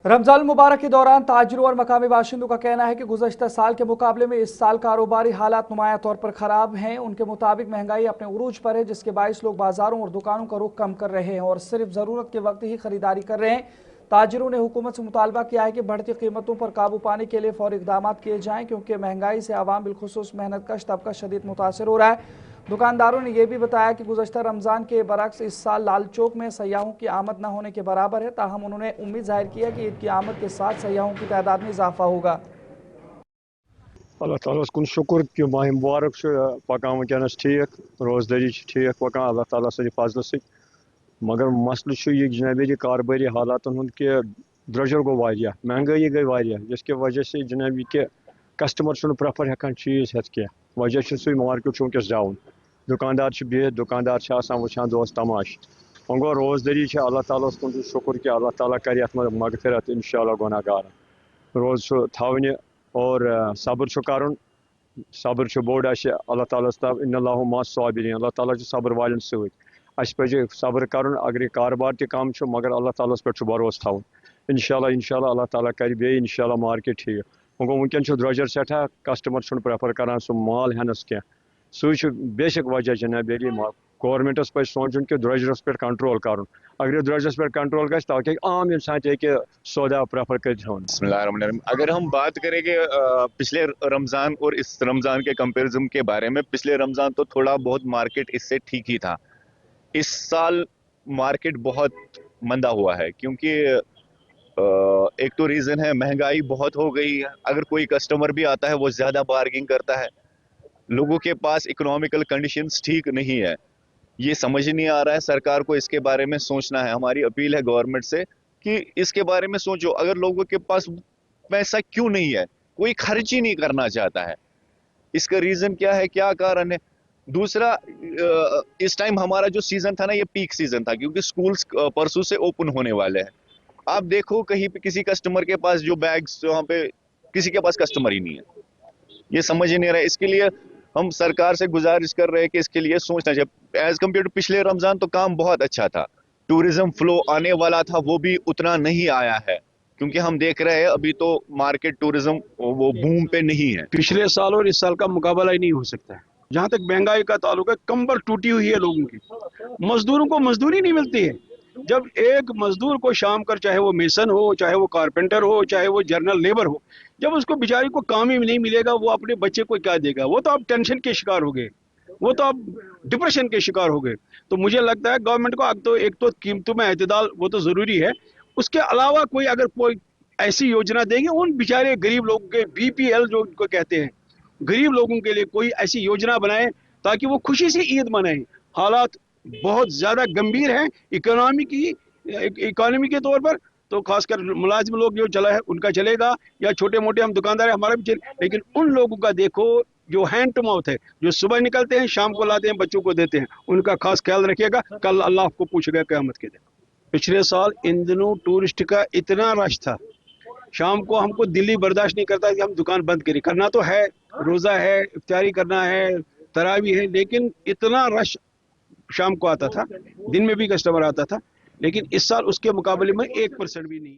रमजान मुबारक के दौरान ताजिरों और मकामी बाशिंदों का कहना है कि गुज़श्ता साल के मुकाबले में इस साल कारोबारी हालात नुमाया तौर पर ख़राब हैं। उनके मुताबिक महंगाई अपने उरूज पर है, जिसके बायस लोग बाज़ारों और दुकानों का रुख कम कर रहे हैं और सिर्फ ज़रूरत के वक्त ही खरीदारी कर रहे हैं। ताजिरों ने हुकूमत से मुतालबा किया है कि बढ़ती कीमतों पर काबू पाने के लिए फौरी इक़दाम किए जाएँ, क्योंकि महंगाई से आवाम बिलखुसूस मेहनतकश तबका शदीद मुतासर हो रहा है। दुकानदारों ने यह भी बताया कि गुज़श्ता रमज़ान के बरक्स इस साल लाल चौक में सयाहों की आमद न होने के बराबर है। ताहम उन्होंने उम्मीद जाहिर किया कि ईद की आमद के साथ सयाहों की तादाद में इजाफा होगा। अल्लाह ताला कुन शुक्र कि माह मुबारक पकान वनस ठीक, रोजदारी ठीक पकान अल्लाह ताला सद फजल सत। मगर मसल यह जनाब कारोबारी हालातन हुंद कि द्रजर गो वारिया, महंगाई गई वारिया, जिसके वजह से जनाब कि कस्टमर प्रेफर हेकान चीज़ हेत कह, वजह से मार्केट वनकस डाउन। दुकानदार बिहत, दुकानदार वुचान दोस तमाश। वह गो रोजदारी अल्लाह ताला कुन शुक्र कि अल्लाह ताला कर मगफिरत इंशाअल्लाह गुनाहगार रोज थवने और सब्र कर सब्र बोड़ अल्लाह ताला इन्नल्लाहु मअस साबिरीन, अल्लाह ताला सब्र वालन सत। अस पे सब्र कर, अगर कारोबार कम मगर अल्लाह ताला पे भरोस थवन। इंशाअल्लाह इंशाअल्लाह अल्लाह ताला कर बे इंशाअल्लाह मार्केट ठीक। वह वनकन द्रजर सठा, कस्टमर प्रेफर करान सह माल हेनस कह, सह बेसिक वजह जनाब गवर्नमेंटस पे सोचन कि द्रजरस पे कंट्रोल कर। अगर द्रजरस पे कंट्रोल ग ताकि आम इंसान हे सौदा प्रेफर कर। बिस्मिल्लाहिर्रहमानिर्रहीम। अगर हम बात करेंगे पिछले रमज़ान और इस रमज़ान के कंपैरिजन के बारे में, पिछले रमज़ान तो थोड़ा बहुत मार्केट इससे ठीक ही था। इस साल मार्केट बहुत मंदा हुआ है, क्योंकि एक तो रीज़न है महंगाई बहुत हो गई है। अगर कोई कस्टमर भी आता है वो ज़्यादा बार्गिंग करता है, लोगों के पास इकोनॉमिकल कंडीशंस ठीक नहीं है। ये समझ नहीं आ रहा है, सरकार को इसके बारे में सोचना है। हमारी अपील है गवर्नमेंट से कि इसके बारे में सोचो। अगर लोगों के पास पैसा क्यों नहीं है, कोई खर्च ही नहीं करना चाहता है, इसका रीजन क्या है, क्या कारण है? दूसरा, इस टाइम हमारा जो सीजन था ना, ये पीक सीजन था, क्योंकि स्कूल्स परसों से ओपन होने वाले हैं। आप देखो कहीं पे किसी कस्टमर के पास जो बैग्स, वहां पे किसी के पास कस्टमर ही नहीं है। ये समझ ही नहीं रहा है। इसके लिए हम सरकार से गुजारिश कर रहे हैं कि इसके लिए सोचना चाहिए। एज कम्पेयर टू पिछले रमजान तो काम बहुत अच्छा था, टूरिज्म फ्लो आने वाला था, वो भी उतना नहीं आया है, क्योंकि हम देख रहे हैं अभी तो मार्केट टूरिज्म वो बूम पे नहीं है। पिछले साल और इस साल का मुकाबला ही नहीं हो सकता है। जहां तक महंगाई का ताल्लुक है, कंबर टूटी हुई है लोगों की। मजदूरों को मजदूरी नहीं मिलती है। जब एक मजदूर को शाम कर, चाहे वो मेसन हो, चाहे वो कारपेंटर हो, चाहे वो जर्नल लेबर हो, जब उसको बेचारी को काम ही नहीं मिलेगा, वो अपने बच्चे को क्या देगा? वो तो आप टेंशन के शिकार हो गए, वो तो आप डिप्रेशन के शिकार हो गए। तो मुझे लगता है गवर्नमेंट को अब तो एक तो कीमतों में एतदाल वो तो जरूरी है, उसके अलावा कोई अगर कोई ऐसी योजना देंगे उन बेचारे गरीब लोगों के, बीपीएल जो उनको कहते हैं, गरीब लोगों के लिए कोई ऐसी योजना बनाए ताकि वो खुशी से ईद मनाएं। हालात बहुत ज्यादा गंभीर है इकोनॉमी के तौर पर, तो खासकर मुलाजिम लोग जो चला है उनका चलेगा, या छोटे मोटे हम दुकानदार हैं हमारा भी चले, लेकिन उन लोगों का देखो जो हैंड टू माउथ है, जो सुबह निकलते हैं शाम को लाते हैं बच्चों को देते हैं, उनका खास ख्याल रखिएगा। कल अल्लाह आपको पूछेगा क़यामत के दिन। पिछले साल इन दिनों टूरिस्ट का इतना रश था, शाम को हमको दिल्ली बर्दाश्त नहीं करता कि हम दुकान बंद करें। करना तो है, रोज़ा है, इफ्तारी करना है, तरावी है, लेकिन इतना रश शाम को आता था, दिन में भी कस्टमर आता था, लेकिन इस साल उसके मुकाबले में 1% भी नहीं।